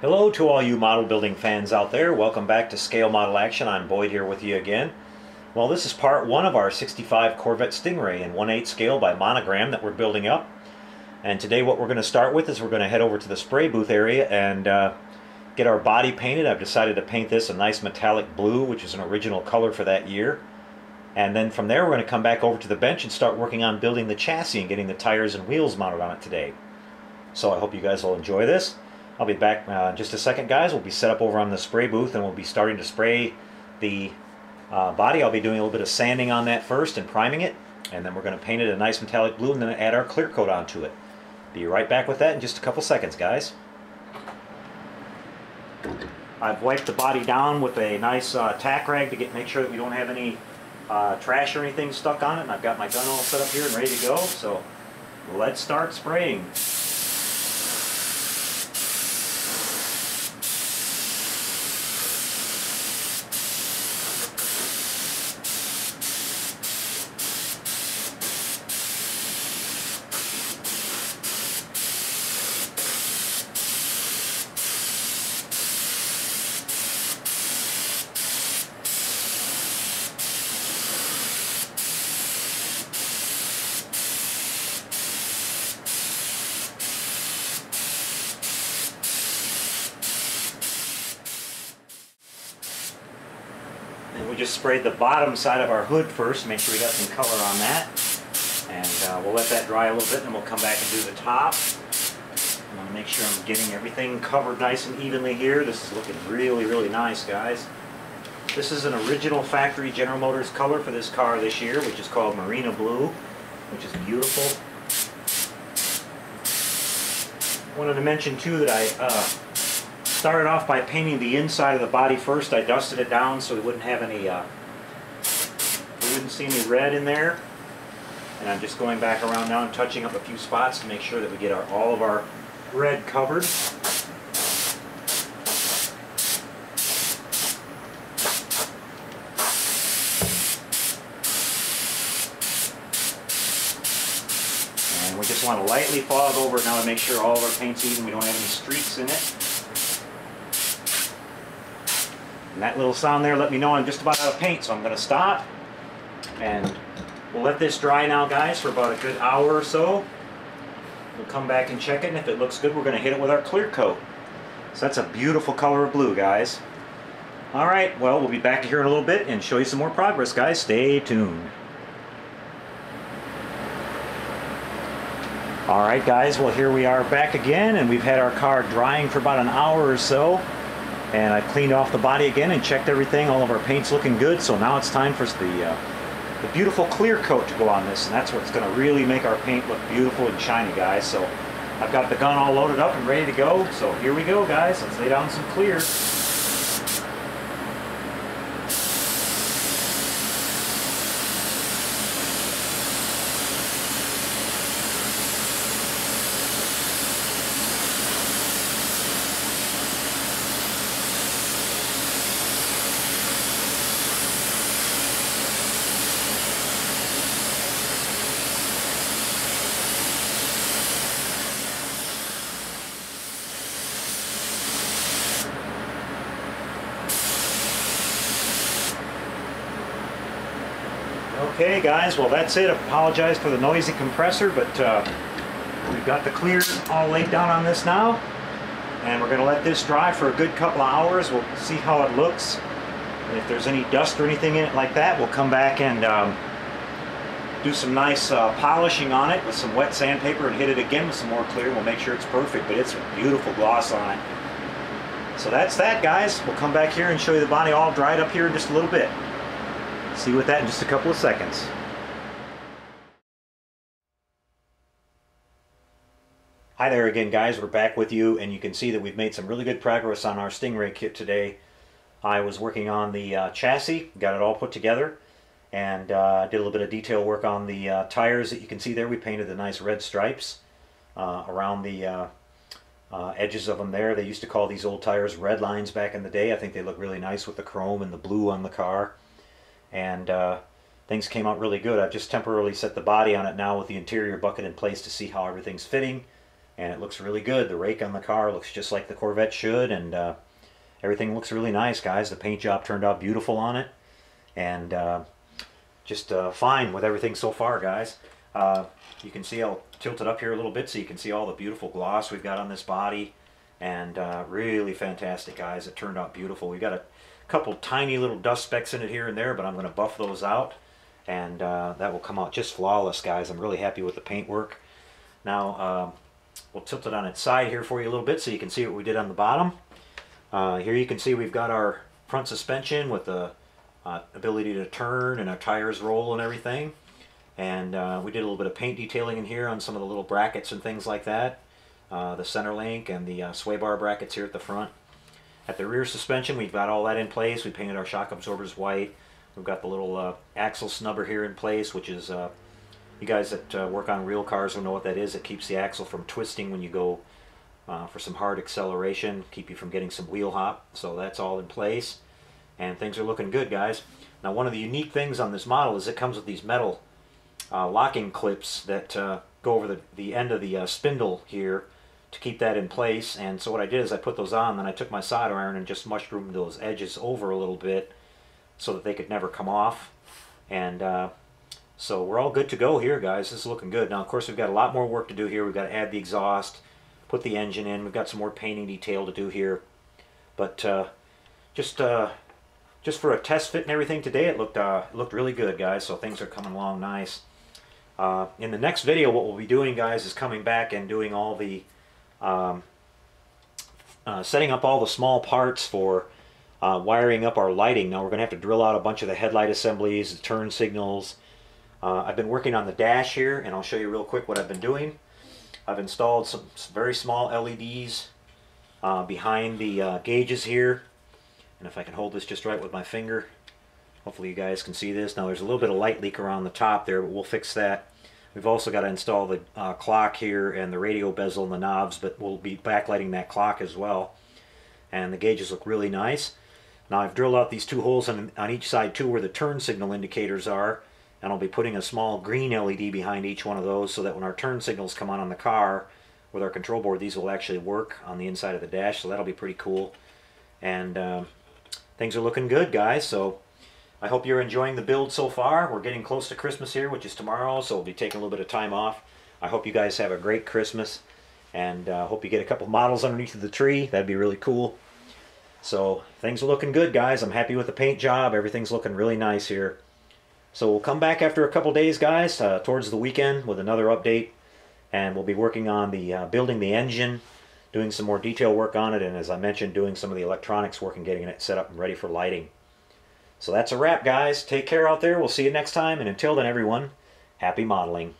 Hello to all you model building fans out there. Welcome back to Scale Model Action. I'm Boyd here with you again. Well, this is part one of our 65 Corvette Sting Ray in 1/8 scale by Monogram that we're building up. And today what we're going to start with is we're going to head over to the spray booth area and get our body painted. I've decided to paint this a nice metallic blue, which is an original color for that year. And then from there we're going to come back over to the bench and start working on building the chassis and getting the tires and wheels mounted on it today. So I hope you guys will enjoy this. I'll be back in just a second, guys. We'll be set up over on the spray booth and we'll be starting to spray the body. I'll be doing a little bit of sanding on that first and priming it, and then we're going to paint it a nice metallic blue and then add our clear coat onto it. Be right back with that in just a couple seconds, guys. I've wiped the body down with a nice tack rag to make sure that we don't have any trash or anything stuck on it, and I've got my gun all set up here and ready to go, so let's start spraying. We just sprayed the bottom side of our hood first, make sure we got some color on that. And we'll let that dry a little bit and then we'll come back and do the top. I want to make sure I'm getting everything covered nice and evenly here. This is looking really, really nice, guys. This is an original factory General Motors color for this car this year, which is called Marina Blue, which is beautiful. Wanted to mention too that I started off by painting the inside of the body first. I dusted it down so we wouldn't have any, we wouldn't see any red in there. And I'm just going back around now and touching up a few spots to make sure that we get all of our red covered. And we just want to lightly fog over it now to make sure all of our paint's even, we don't have any streaks in it. And that little sound there let me know I'm just about out of paint, so I'm going to stop. And we'll let this dry now, guys, for about a good hour or so. We'll come back and check it, and if it looks good, we're going to hit it with our clear coat. So that's a beautiful color of blue, guys. Alright, well, we'll be back here in a little bit and show you some more progress, guys. Stay tuned. Alright, guys, well, here we are back again, and we've had our car drying for about an hour or so. And I cleaned off the body again and checked everything. All of our paint's looking good, so now it's time for the beautiful clear coat to go on this, and that's what's going to really make our paint look beautiful and shiny, guys. So I've got the gun all loaded up and ready to go, so here we go, guys. Let's lay down some clear. Okay, guys, well, that's it. I apologize for the noisy compressor, but we've got the clear all laid down on this now, and we're going to let this dry for a good couple of hours. We'll see how it looks, and if there's any dust or anything in it like that, we'll come back and do some nice polishing on it with some wet sandpaper and hit it again with some more clear. We'll make sure it's perfect, but it's a beautiful gloss on it. So that's that, guys. We'll come back here and show you the body all dried up here in just a little bit. See you with that in just a couple of seconds. Hi there again, guys. We're back with you, and you can see that we've made some really good progress on our Sting Ray kit today. I was working on the chassis, got it all put together, and did a little bit of detail work on the tires that you can see there. We painted the nice red stripes around the edges of them there. They used to call these old tires red lines back in the day. I think they look really nice with the chrome and the blue on the car. And things came out really good. I've just temporarily set the body on it now with the interior bucket in place to see how everything's fitting. and it looks really good. The rake on the car looks just like the Corvette should, and everything looks really nice, guys. The paint job turned out beautiful on it, and just fine with everything so far, guys. You can see I'll tilt it up here a little bit so you can see all the beautiful gloss we've got on this body, and really fantastic, guys. It turned out beautiful. We've got a couple tiny little dust specks in it here and there, but I'm going to buff those out, and that will come out just flawless, guys. I'm really happy with the paint work. Now we'll tilt it on its side here for you a little bit so you can see what we did on the bottom. Here you can see we've got our front suspension with the ability to turn, and our tires roll and everything. And we did a little bit of paint detailing in here on some of the little brackets and things like that. The center link and the sway bar brackets here at the front. At the rear suspension, we've got all that in place. We painted our shock absorbers white. We've got the little axle snubber here in place, which is, you guys that work on real cars will know what that is. It keeps the axle from twisting when you go for some hard acceleration, keep you from getting some wheel hop. So that's all in place, and things are looking good, guys. Now, one of the unique things on this model is it comes with these metal locking clips that go over the end of the spindle here to keep that in place. And so what I did is I put those on, then I took my solder iron and just mushroomed those edges over a little bit so that they could never come off. And so we're all good to go here, guys. This is looking good. Now, of course, we've got a lot more work to do here. We've got to add the exhaust, put the engine in. We've got some more painting detail to do here. But just for a test fit and everything today, it looked really good, guys. So things are coming along nice. In the next video, what we'll be doing, guys, is coming back and doing all the setting up all the small parts for wiring up our lighting. Now we're going to have to drill out a bunch of the headlight assemblies, the turn signals. I've been working on the dash here, and I'll show you real quick what I've been doing. I've installed some very small LEDs behind the gauges here, and if I can hold this just right with my finger, hopefully you guys can see this. Now there's a little bit of light leak around the top there, but we'll fix that. We've also got to install the clock here and the radio bezel and the knobs, but we'll be backlighting that clock as well. And the gauges look really nice. Now I've drilled out these two holes on each side too, where the turn signal indicators are, and I'll be putting a small green LED behind each one of those so that when our turn signals come on the car with our control board, these will actually work on the inside of the dash, so that'll be pretty cool. And things are looking good, guys. So I hope you're enjoying the build so far. We're getting close to Christmas here, which is tomorrow, so we'll be taking a little bit of time off. I hope you guys have a great Christmas, and hope you get a couple models underneath of the tree. That'd be really cool. So things are looking good, guys. I'm happy with the paint job. Everything's looking really nice here. So we'll come back after a couple days, guys, towards the weekend with another update, and we'll be working on the building the engine, doing some more detail work on it, and as I mentioned, doing some of the electronics work and getting it set up and ready for lighting. So that's a wrap, guys. Take care out there. We'll see you next time, and until then, everyone, happy modeling.